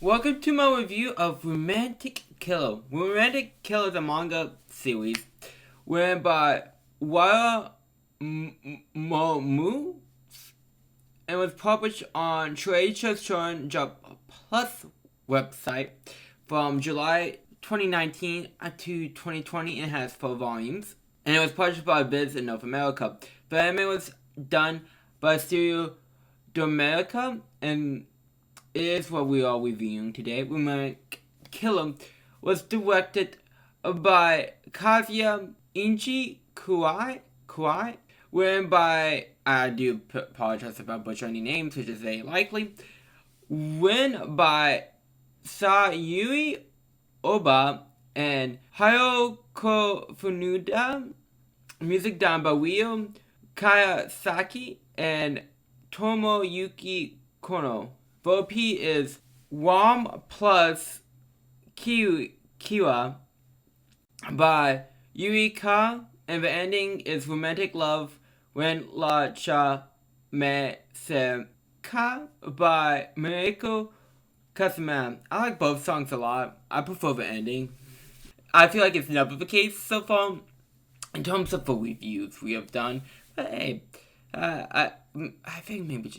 Welcome to my review of Romantic Killer. Romantic Killer is a manga series written by Wara Momu and was published on Shueisha Shonen Jump Plus website from July 2019 to 2020 and has 4 volumes. And it was published by Viz in North America. The anime was done by Studio Domerica, and it is what we are reviewing today. Romantic Killer was directed by Kazuya Inji Kuai, written by, I do apologize if I butcher any names, which is very likely, written by Sayuri Oba and Hayoko Funuda, music done by Ryo Kayasaki and Tomoyuki Kono. VOP is Wam plus Kiwa by Yuika, and the ending is Romantic Love When La Cha Me Se Ka by Mariko Kazuma. I like both songs a lot. I prefer the ending. I feel like it's never the case so far in terms of the reviews we have done. But hey, I think maybe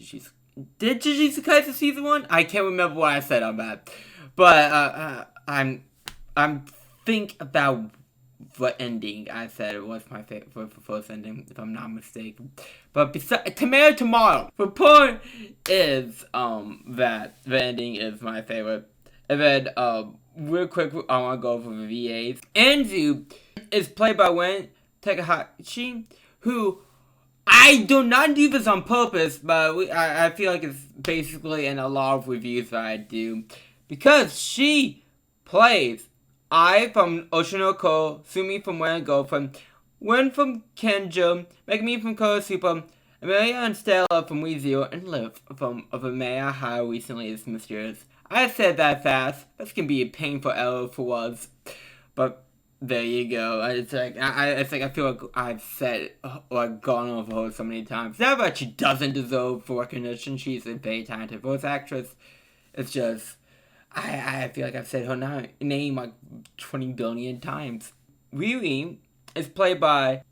did Jujutsu Kaisen season 1? I can't remember what I said on that. But I'm think about what ending I said it was my favorite for the first ending, if I'm not mistaken. But tomorrow. The point is that the ending is my favorite. And then real quick, I want to go over the VAs. Anzu is played by Wen Takahashi, who I do not do this on purpose, but I feel like it's basically in a lot of reviews that I do, because she plays Ai from Oshinoko, Sumi from When Girlfriend, Wen from Kenjo, Megumi from Konosuba, Amelia and Stella from Re:Zero, and Liv from Amaya How Recently Is Mysterious. I said that fast. This can be a painful error for words, but there you go. It's like I feel like I've said or gone over her so many times. Not that she doesn't deserve for recognition. She's a very talented voice actress. It's just I feel like I've said her name like 20 billion times. Riri is played by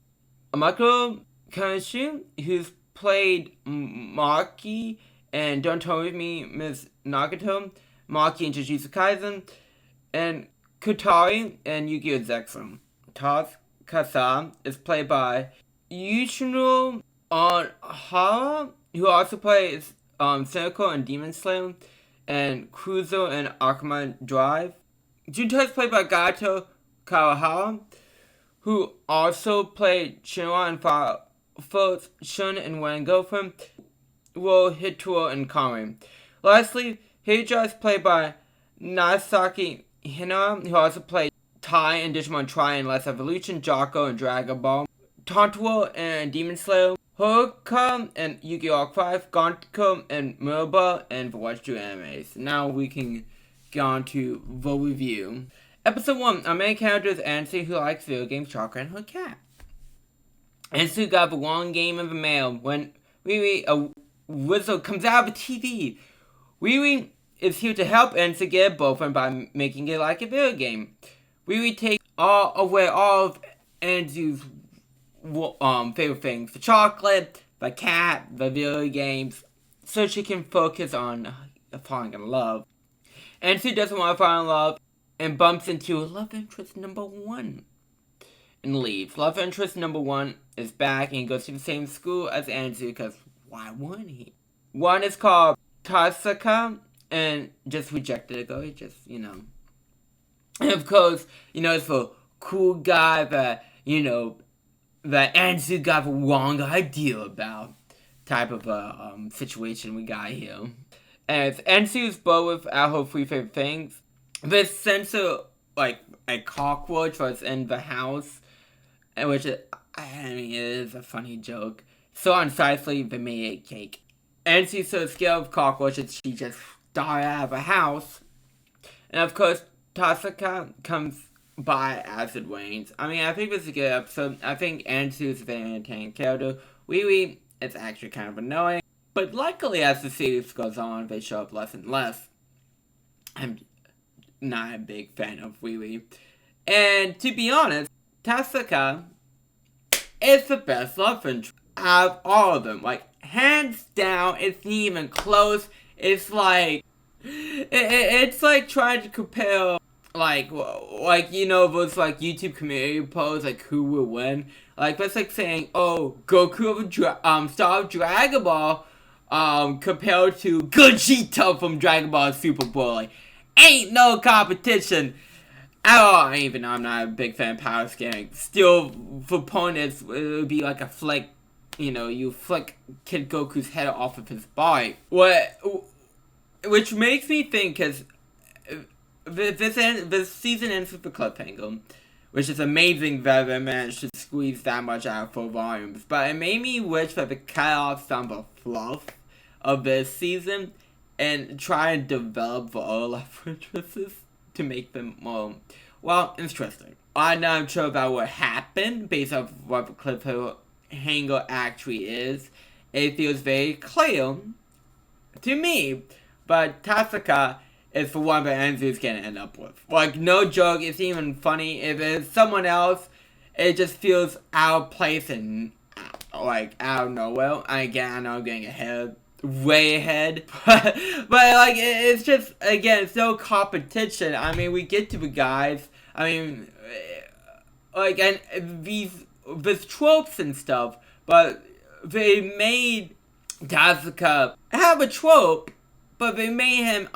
Amako Kanashu, who's played Maki and Don't Tell Me Miss Nagato, Maki in Jujutsu Kaisen, and Kutari and Yu-Gi-Oh! Zexum. Taz Kasa is played by Yushino Onhara, who also plays Senoko in Demon Slayer, and Cruiser in Akuma Drive. Junta is played by Gato Kawahara, who also played Shinra in First Shun and When Girlfriend, Wo Hitoro and Kamen. Lastly, Hydra is played by Nasaki Hina, who also played Tai in Digimon Tri and Last Evolution, Jocko in Dragon Ball, Tantuo and Demon Slayer, Hoka and Yu-Gi-Oh! Arc 5, Gonko and Murba, and the Watch 2 animes. Now we can get on to the review. Episode 1, our main character is Ansu, who likes video games, Chakra, and her cat. Ansu got the wrong game in the mail when Riri, a wizard, comes out of the TV. Riri is here to help Ansu get a boyfriend by making it like a video game. Riri takes away all of Ansu's favorite things: the chocolate, the cat, the video games, so she can focus on falling in love. Ansu doesn't want to fall in love and bumps into love interest number 1 and leaves. Love interest number 1 is back and he goes to the same school as Ansu, because why wouldn't he? One is called Tasaka and just rejected it, though. He just, And of course, it's a cool guy that, that Ansu got the wrong idea about type of a situation we got here. And Ansu's both without her 3 favorite things. This sense of, like, a cockroach was in the house, which, it is a funny joke. So unsightly, they made a cake. Ansu's so scared of cockroaches, she just died out of a house. And of course, Tasaka comes by as it rains. I think this is a good episode. I think Ansu's a very entertaining character. Riri is actually kind of annoying. But luckily, as the series goes on, they show up less and less. I'm not a big fan of Wee. And to be honest, Tasuka is the best love interest out of all of them. Like, hands down, it's not even close. It's like, it's like trying to compare, like you know, those like YouTube community posts, like who will win. Like that's like saying, oh, Goku of Star of Dragon Ball, compared to Gogeta from Dragon Ball Super Boy. Like, ain't no competition. I even though I'm not a big fan of power scaling, still for opponents it would be like a flick. You know, you flick Kid Goku's head off of his body. Which makes me think, because this season ends with the cliffhanger, which is amazing that they managed to squeeze that much out of 4 volumes. But it made me wish that they cut off some of the fluff of this season and try and develop the other love interests to make them more, well, interesting. I'm not sure about what happened based off what the cliffhanger actually is. It feels very clear to me, but Tasuka is the one that Anzu's gonna end up with. Like, no joke, it's even funny. If it's someone else, it just feels out of place and, like, out of nowhere. Again, I know I'm getting ahead, way ahead, but like, it's just, again, it's no competition. I mean, we get to the guys, I mean, like, and these tropes and stuff, but they made Tasuka have a trope, but they made him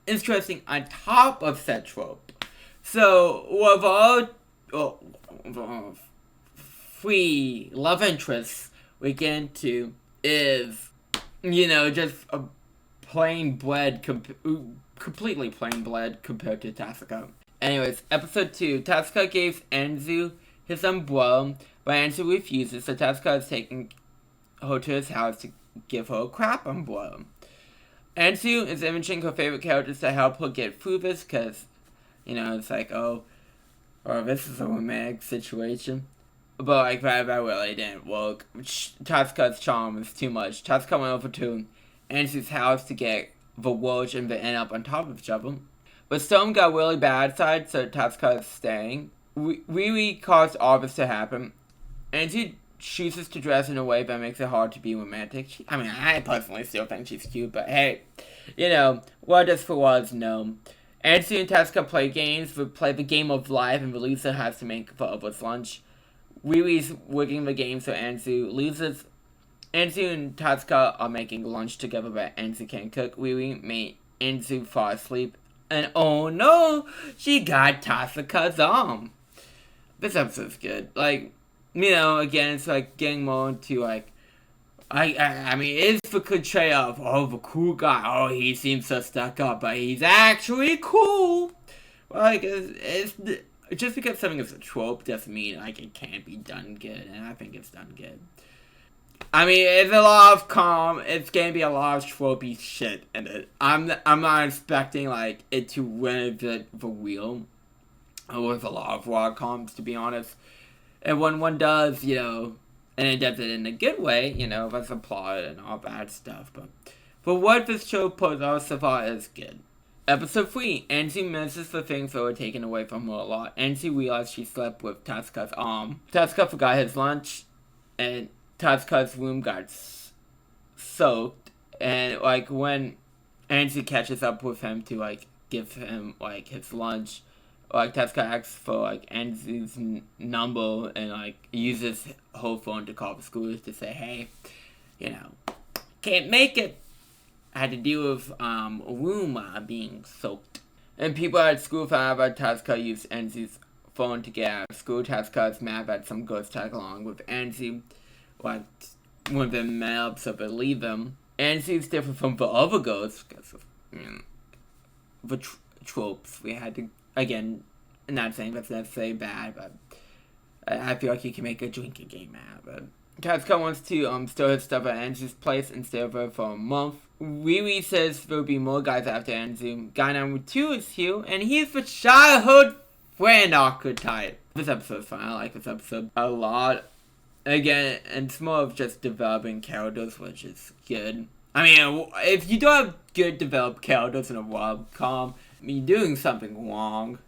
interesting on top of said trope. So, with all 3 love interests we get into is, you know, just a plain bread, completely plain bread compared to Tasuka. Anyways, episode 2, Tasuka gives Anzu his umbrella, but Anzu refuses, so Tasuka is taking her to his house to give her a crap umbrella. Anzu is imaging her favorite characters to help her get through this, because, you know, it's like, oh, this is a romantic situation. But, like, that really didn't work. Tasuka's charm is too much. Tasuka went over to Anzu's house to get the watch, and they end up on top of each other. But Storm got really bad side, so Tasuka is staying. Riri caused all this to happen. Anzu chooses to dress in a way that makes it hard to be romantic. I personally still think she's cute, but hey, you know, what is for what is known. Anzu and Tasuka play games, we play the game of life, and Lisa has to make for others lunch. Riri's working the game so Anzu loses. Anzu and Tasuka are making lunch together, but Anzu can't cook. Riri made Anzu fall asleep, and oh no, she got Tasuka's arm. This episode's good. Like, you know, again, it's like getting more into like, I mean, it's the cliche of, oh, the cool guy, oh, he seems so stuck up, but he's actually cool. Like, it's just because something is a trope doesn't mean like it can't be done good, and I think it's done good. I mean, it's a lot of it's gonna be a lot of tropey shit in it. I'm not expecting like it to win the wheel with a lot of rom-coms, to be honest. And when one does, you know, and it does it in a good way, you know, that's a plot and all that stuff. But for what this show puts out so far is good. Episode 3, Anzu misses the things that were taken away from her a lot. Anzu realized she slept with Tasuka's arm. Tasuka forgot his lunch, and Tasuka's room got soaked. And, like, when Anzu catches up with him to, like, give him, like, his lunch, like, Tasuka asks for, like, Anzu's number and, like, uses her phone to call the school to say, hey, you know, can't make it. I had to deal with, a room being soaked. And people at school found out that Tasuka used Anzu's phone to get out of school. Tasuka is mad that some girls tag along with Anzu, like, when they met up so they leave them. Anzu's different from the other girls, because of, you know, the tropes we had to. Again, not saying that's necessarily bad, but I feel like you can make a drinking game out of it. Tasuka wants to store his stuff at Anzu's place and stay over for a month. Riri says there'll be more guys after Anzu. Guy number 2 is Hugh, and he's the childhood friend archetype. This episode's fun. I like this episode a lot. Again, it's more of just developing characters, which is good. I mean, if you don't have good developed characters in a rom-com, me doing something wrong,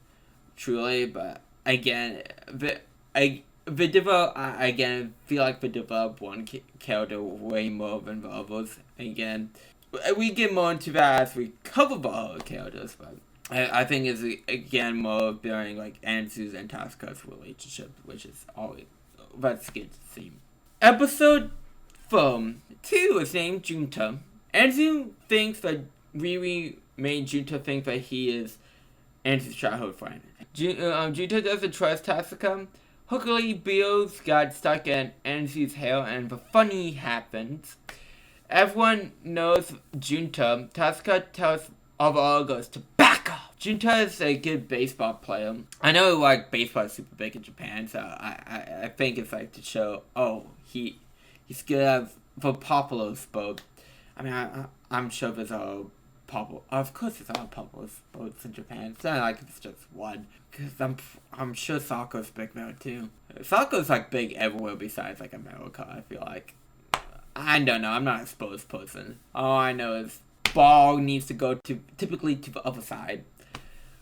truly. But again, I again feel like we develop one character way more than the others. Again, we get more into that as we cover the other characters, but I think it's again more bearing like Anzu's and Tasaka's relationship, which is always that's good to see. Episode 2 is named Junta. Anzu thinks that Riri made Junta think that he is Anzu's childhood friend. Junta doesn't trust Tasaka. Hookily, Beals got stuck in Anzu's hair, and the funny happens. Everyone knows Junta. Tasaka tells all the others to back off. Junta is a good baseball player. I know like baseball is super big in Japan, so I think it's like to show he's good at the popular sport. I mean I'm sure there's a popular. Of course, there's all popular sports in Japan. It's not like it's just one. Cause I'm sure soccer's big there too. Soccer's like big everywhere besides like America. I feel like. I don't know. I'm not a sports person. All I know is ball needs to go typically to the other side.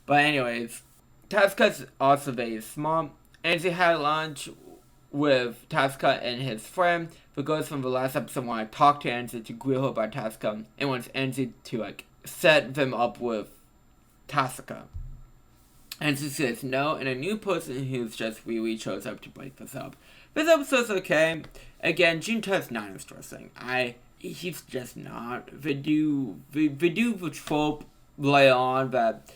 But anyways, Tasaka's also very smart. Anzu had lunch with Tasaka and his friend. The girls from the last episode want to talk to Anzu to grill her about Tasaka and wants Anzu to like set them up with Tasaka. Anzu says no, and a new person who's just really shows up to break this up. This episode's okay. Again, Junta's not interesting. He's just not. They do the trope later on, but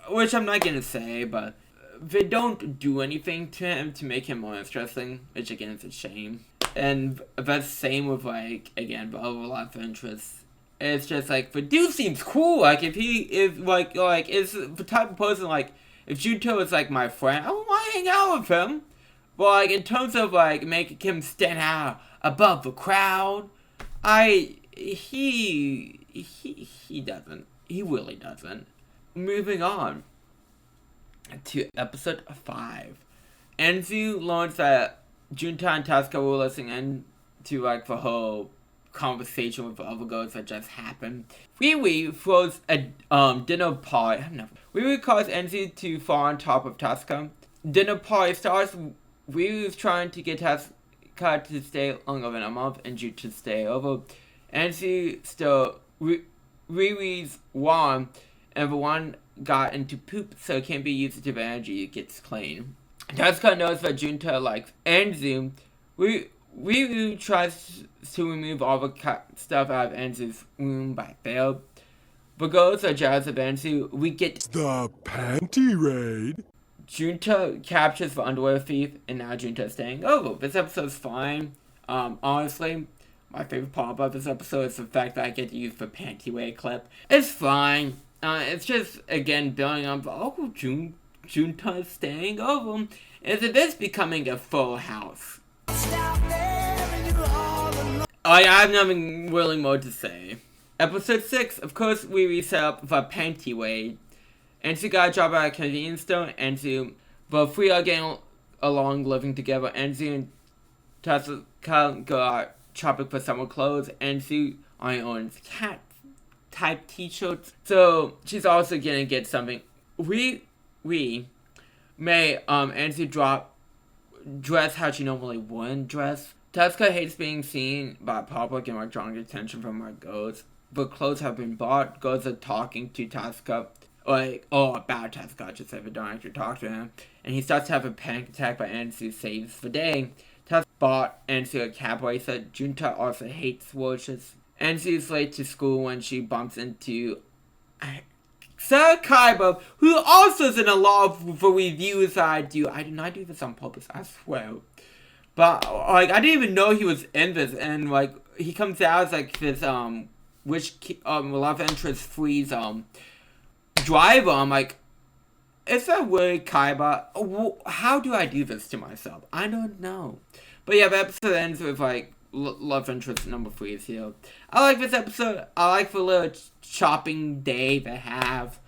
which I'm not gonna say, but they don't do anything to him to make him more interesting, which again is a shame. And that's the same with like again the other love interests. It's just like the dude seems cool. Like if he is like is the type of person like if Junta is like my friend, I want to hang out with him. But like in terms of like making him stand out above the crowd, he doesn't. He really doesn't. Moving on to episode 5. Anzu learns that Junta and Tasaka were listening in to like the whole conversation with the other girls that just happened. Riri throws a dinner party. Riri calls Anzu to fall on top of Tasaka. Dinner party starts. Riri's trying to get Tasaka to stay longer than a month and Junta to stay over. Anzu still Riri's warm, and the one got into poop, so it can't be used to the energy. It gets clean. Tasaka knows that Junta likes Anzu. Riri tries to remove all the stuff out of Anzu's room by fail. The girls are jealous of Anzu. We get the panty raid. Junta captures the underwear thief, and now Junta is staying over. This episode's fine. Honestly, my favorite part about this episode is the fact that I get to use the panty raid clip. It's fine. It's just, again, building up, Junta is staying over. Is this becoming a full house? I have nothing really more to say. Episode 6, of course, we reset up the panty raid. Anzu got a job at a convenience store. Anzu, the three are getting along, living together. Anzu and Tasaka got shopping for summer clothes. Anzu owns cat type t-shirts, so she's also gonna get something. We may Anzu dress how she normally wouldn't dress. Tasaka hates being seen by public and like drawing attention from her girls. The clothes have been bought. Girls are talking to Tasaka. About Tasaka, just say, but don't actually talk to him. And he starts to have a panic attack, but Anzu saves the day. Tasaka bought Anzu a cab bracelet. Junta also hates watches. Anzu is late to school when she bumps into Sarah Kaiba, who also is in a lot of the reviews that I do. I do not do this on purpose, I swear. But, like, I didn't even know he was in this, and, like, he comes out as, like, this, love interest freeze, driver. I'm like, is that really Kaiba? How do I do this to myself? I don't know. But yeah, the episode ends with, like, love interest number 3 is here. I like this episode. I like the little shopping day they have.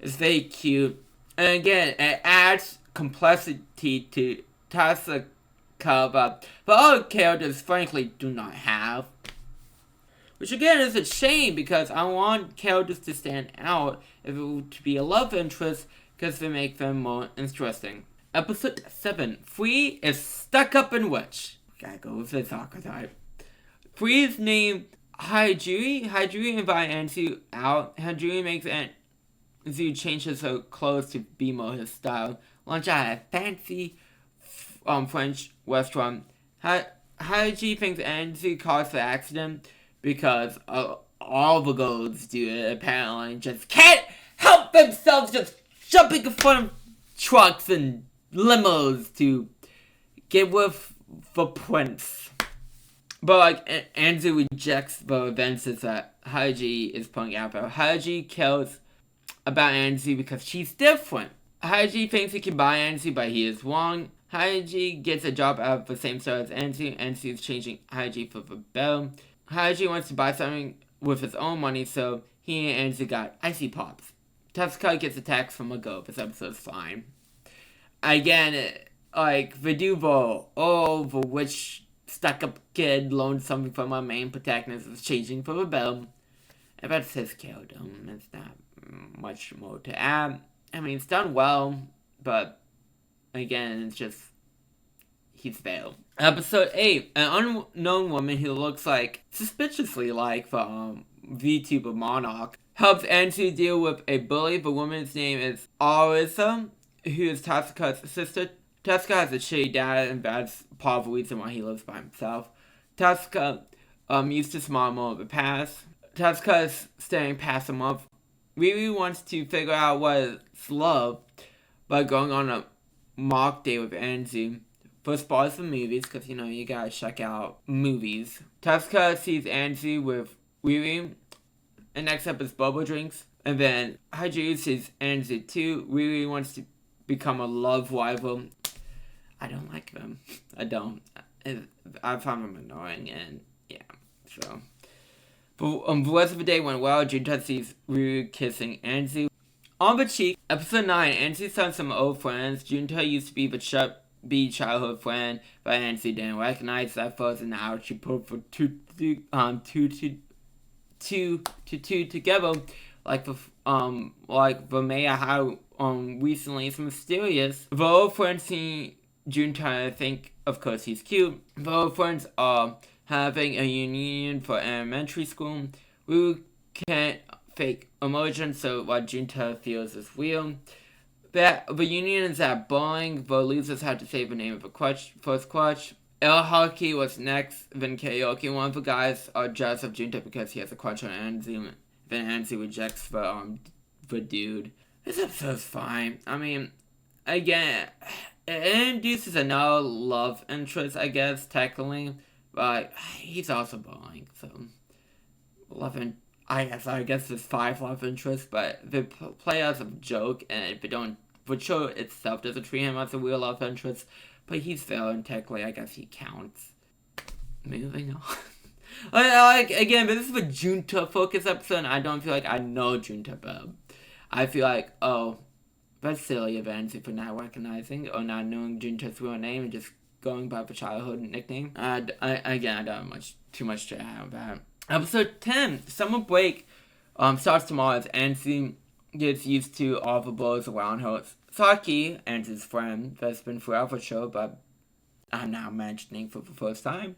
It's very cute. And again, it adds complexity to Tasaka, but the other characters frankly do not have. Which again is a shame because I want characters to stand out if it were to be a love interest because they make them more interesting. Episode 7. Free is stuck up in witch. Gotta go with this archetype. Free is named Hajiri. Hajiri invites Anzu out. Hajiri makes Anzu changes her clothes to be more his style. Lunch at a fancy French restaurant. Haji thinks Anzu caused the accident because all the girls do it apparently and just can't help themselves just jumping in front of trucks and limos to get with the prince. But like Anzu rejects the events that Haji is pointing out about. Haji cares about Anzu because she's different. Haji thinks he can buy Anzu, but he is wrong. Haji gets a job at the same store as Anzu. Anzu is changing Haji for the bell. Haji wants to buy something with his own money, so he and Anzu got icy pops. Tetsuka gets a text from a girl. This episode's fine. Again, like the Duval, the witch stuck-up kid loaned something from our main protagonist is changing for the bell. And that's his character. There's not much more to add. I mean, it's done well, but again, it's just he's failed. Episode 8. An unknown woman who looks suspiciously like the VTuber Monarch helps Anzu deal with a bully. The woman's name is Arisa, who is Tatsuka's sister. Tatsuka has a shitty dad, and that's part of the reason why he lives by himself. Tatsuka used to smile more of the past. Tatsuka is staying past a month. Riri wants to figure out what it's love by going on a mock date with Anzu. First bars for movies, because you gotta check out movies. Tatsuka sees Anzu with Riri. And next up is Boba Drinks. And then Hajiri sees Anzu too. Riri wants to become a love rival. I don't like them. I don't. I find them annoying, and yeah, so. But the rest of the day went well. Junta sees Riri kissing Anzu on the cheek. Episode 9. Anzu saw some old friends. Junta used to be the childhood friend, but Anzu didn't recognize that first, and now she put for two together, like the mayor how recently it's mysterious. The old friends see Junta think, of course, he's cute. The old friends are having a reunion for elementary school. Ruru can't fake emotion, so what Junta feels is real. The reunion is at bowling. The losers had to say the name of the first crush. El Hockey was next, then karaoke. One of the guys are jealous of Junta because he has a crush on Anzu. Then Anzu rejects the dude. This episode's fine. I mean, again, it introduces another love interest, I guess, technically. But he's also bowling, so I guess there's 5 love interests, but they play as a joke, and the show itself doesn't treat him as a real love interest. But he's failing, technically, I guess he counts. Moving on. Again, but this is a Junta focus episode, and I don't feel like I know Junta, but I feel like, that's silly of Anzu for not recognizing or not knowing Junta's real name and just going by the childhood nickname. I don't have too much to add about it. Episode 10, Summer Break, starts tomorrow as Anzu gets used to all the blows around her. Saki, Anzu's friend, that's been throughout the show, but I'm now mentioning for the first time,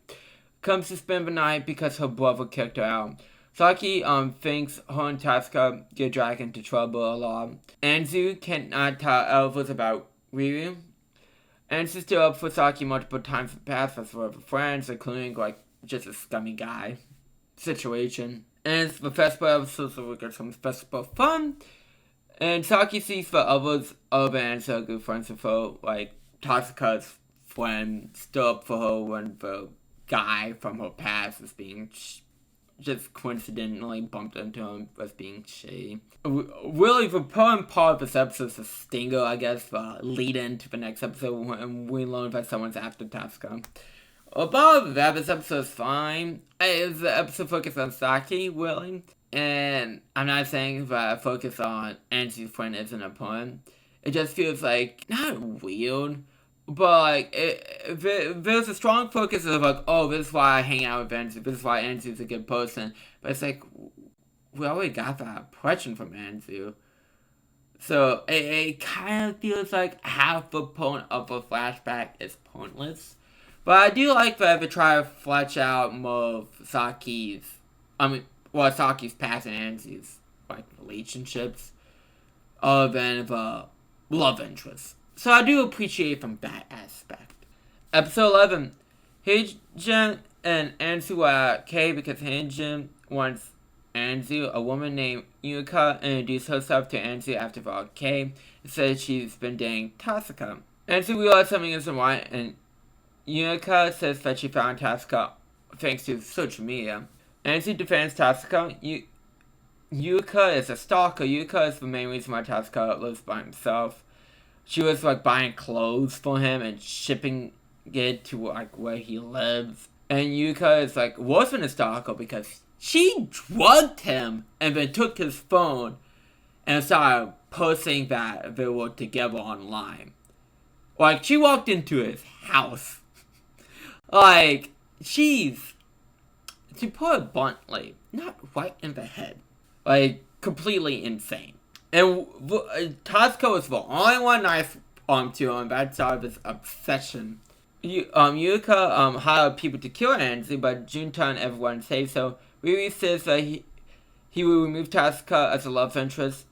comes to spend the night because her brother kicked her out. Saki thinks her and Tatsuka get dragged into trouble a lot. Anzu cannot tell Elvis about Riri. Anzu stood up for Saki multiple times in the past as for friends, including just a scummy guy situation. And it's the festival episode, so we get some festival fun. And Saki sees the others other than Anzu are good friends with her, like Tatsuka's friend stood up for her when the guy from her past was being just coincidentally bumped into him as being shady. Really, the important part of this episode is the stinger, I guess, the lead into the next episode when we learn that someone's after Tatsuka. Above that, this episode's fine. It's the episode focused on Saki, really. And I'm not saying that focus on Anzu's friend isn't important. It just feels not weird, But like, there's a strong focus of like, oh, this is why I hang out with Anzu. This is why Anzu's a good person. But it's like, we already got that impression from Anzu. So it kind of feels like half the point of a flashback is pointless. But I do like that they try to flesh out more of Saki's past and Anzu's like relationships other than the love interest. So I do appreciate from that aspect. Episode 11. Heijin and Anzu are at K because Heijin wants Anzu, a woman named Yuka, introduced herself to Anzu after the K and said she's been dating Tasuka. Anzu realized something isn't right, and Yuka says that she found Tasuka thanks to social media. Anzu defends Tasuka. Yuka is a stalker. Yuka is the main reason why Tasuka lives by himself. She was like buying clothes for him and shipping it to like where he lives. And Yuka is like wasn't a stalker because she drugged him and then took his phone and started posting that they were together online. Like she walked into his house. Like she's, to put it bluntly, not right in the head. Like completely insane. And Tasuka was the only one nice to him. That's out of his obsession. Yuka hired people to kill Anzu, but Junta and everyone say so. Riri says that he will remove Tasuka as a love interest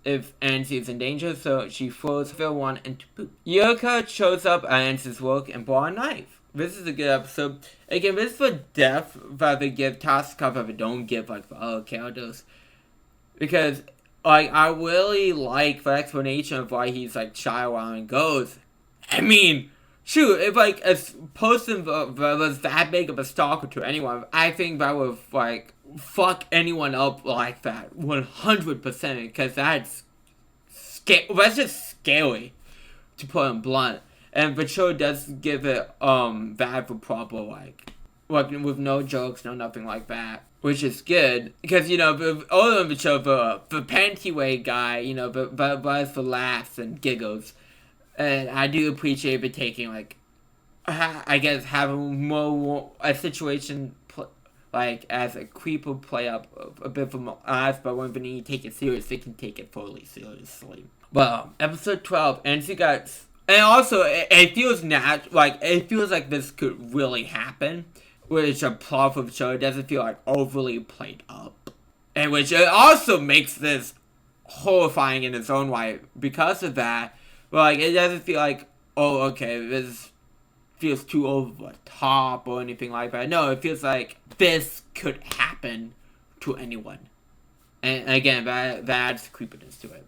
if Anzu is in danger, so she throws everyone into poop. Yuka shows up at Anzu's work and brought a knife. This is a good episode. Again, this is the depth that they give Tasuka that they don't give like the other characters. Because like, I really like the explanation of why he's, like, shy around and goes. I mean, shoot, if, like, a person was that big of a stalker to anyone, I think that would, like, fuck anyone up like that 100%, because that's just scary, to put it blunt. And the show does give it, that for proper, like, with no jokes, no nothing like that. Which is good, because, you know, all of the show, the panty weight guy, you know, but for laughs and giggles. And I do appreciate it taking, like, I guess, having more, a situation, like, as a creeper play up a bit from us, but when they need to take it serious, they can take it fully seriously. Well, episode 12, Anzu got, and also, it feels it feels like this could really happen. Which a plot of the show doesn't feel like overly played up. And which also makes this horrifying in its own way because of that. But like it doesn't feel like, oh okay, this feels too over the top or anything like that. No, it feels like this could happen to anyone. And again, that adds creepiness to it.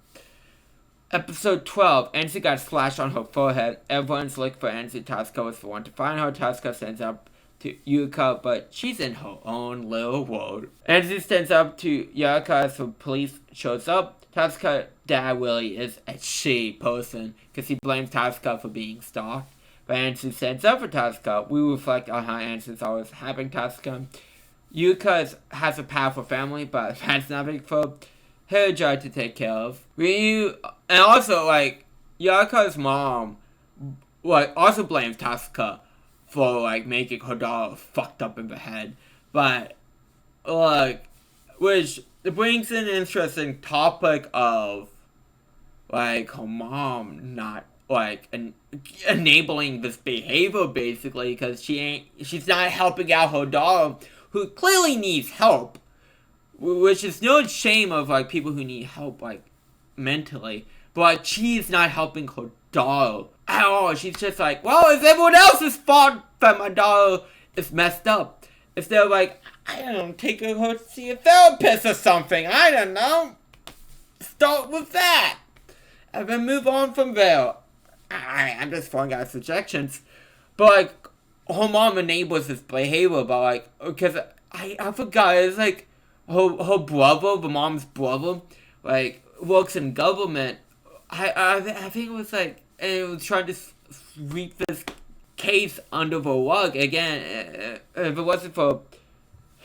Episode 12, Anzu got slashed on her forehead. Everyone's looking for Anzu. Tasuka was the one to find her. Tasuka sends up to Yuka, but she's in her own little world. Anzu stands up to Yuka as the police shows up. Tasuka's dad really is a shitty person because he blames Tasuka for being stalked. But Anzu stands up for Tasuka. We reflect on how Anzu's always having Tasuka. Yuka has a powerful family, but that's nothing for her job to take care of. And also, like, Yuka's mom, like, also blames Tasuka for, like, making her daughter fucked up in the head. But, like, which brings in an interesting topic of, like, her mom not, like, enabling this behavior, basically, because she's not helping out her daughter, who clearly needs help. Which is no shame of, like, people who need help, like, mentally. But she's not helping her daughter at all. She's just like, well, it's everyone else's fault that my daughter is messed up. If they're like, I don't know, take her to see a therapist or something. I don't know. Start with that. And then move on from there. I'm just throwing out suggestions. But, like, her mom enables this behavior, but, like, because I forgot, it's like, her brother, the mom's brother, like, works in government. I think it was like, and it was trying to sweep this case under the rug. Again, if it wasn't for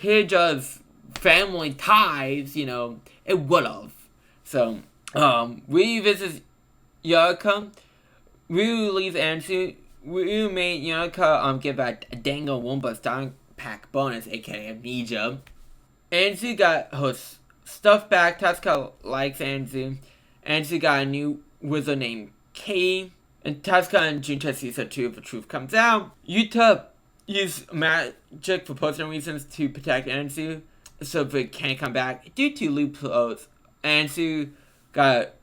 Hija's family ties, you know, it would have. So, Ryu visits Yuka. Ryu leaves Anzu we made Yuka give a Dango Wumba starting pack bonus, aka Amnesia. Anzu got her stuff back. Tatsuka likes Anzu. Anzu got a new wizard named Katie. And Tatsuka and Junta season 2 of The Truth comes out. Yuta used magic for personal reasons to protect Anzu, so they can't come back. Due to loopholes, Anzu got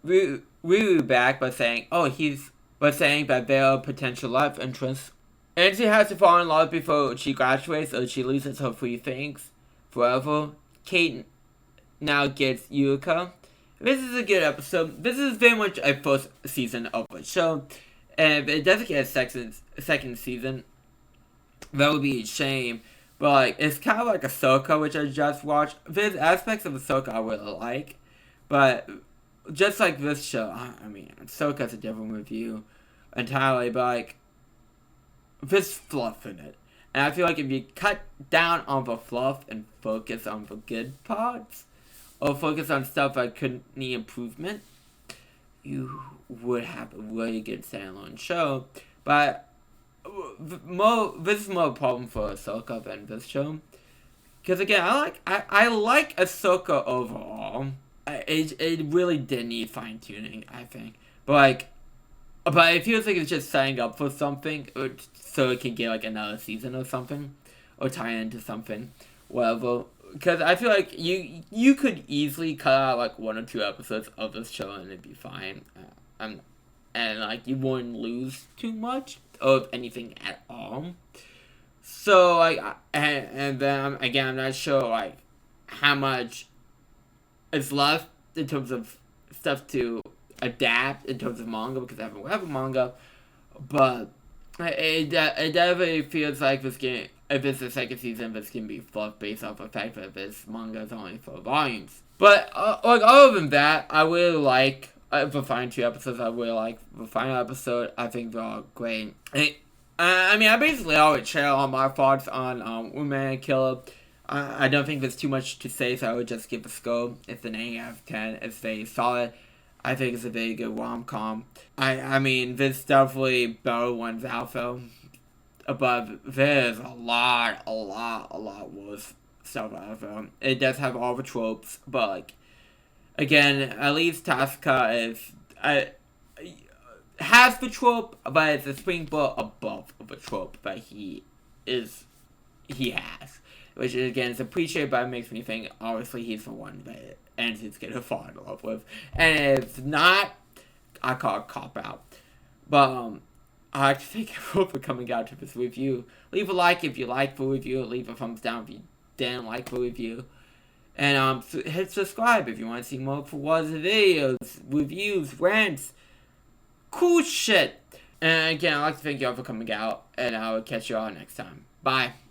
Ruru back by saying, that there are potential love interests. Anzu has to fall in love before she graduates, or she loses her free things forever. Kate now gets Yuka. This is a good episode. This is very much a first season of a show, and if it doesn't get a second season, that would be a shame. But like, it's kind of like Ahsoka, which I just watched. There's aspects of Ahsoka I really like, but just like this show, I mean, Ahsoka's a different review entirely, but like, there's fluff in it. And I feel like if you cut down on the fluff and focus on the good parts, or focus on stuff that could need improvement, you would have a really good standalone show. But this is more a problem for Ahsoka than this show. Because again, I like Ahsoka overall. It really did need fine tuning, I think. But it feels like it's just setting up for something, so it can get like another season or something, or tie into something, whatever. Because I feel like you could easily cut out like 1 or 2 episodes of this show and it'd be fine. And like you wouldn't lose too much of anything at all. So like, and then again, I'm not sure like how much is left in terms of stuff to adapt in terms of manga, because I haven't read a manga, but it definitely feels like this game, if it's the second season, this can be fluff based off the fact that this manga is only 4 volumes. But like other than that, I really like the final 2 episodes. I really like the final episode. I think they're all great. I mean, I basically always share all my thoughts on Woman Killer. I don't think there's too much to say, so I would just give a score. It's an 8 out of 10. It's very solid. I think it's a very good rom-com. I mean, there's definitely better ones out there, but there's a lot worse stuff out there. It does have all the tropes, but like, again, at least Tatsuka has the trope, but it's a springboard above the trope that he has. Which, again, is appreciated, but it makes me think, obviously, he's the one that Anzu's gonna fall in love with. And if not, I call it cop-out. But, I like to thank everyone for coming out to this review. Leave a like if you like the review. Leave a thumbs down if you didn't like the review. And, hit subscribe if you want to see more for Wars videos, reviews, rants, cool shit. And, again, I'd like to thank you all for coming out. And I will catch you all next time. Bye.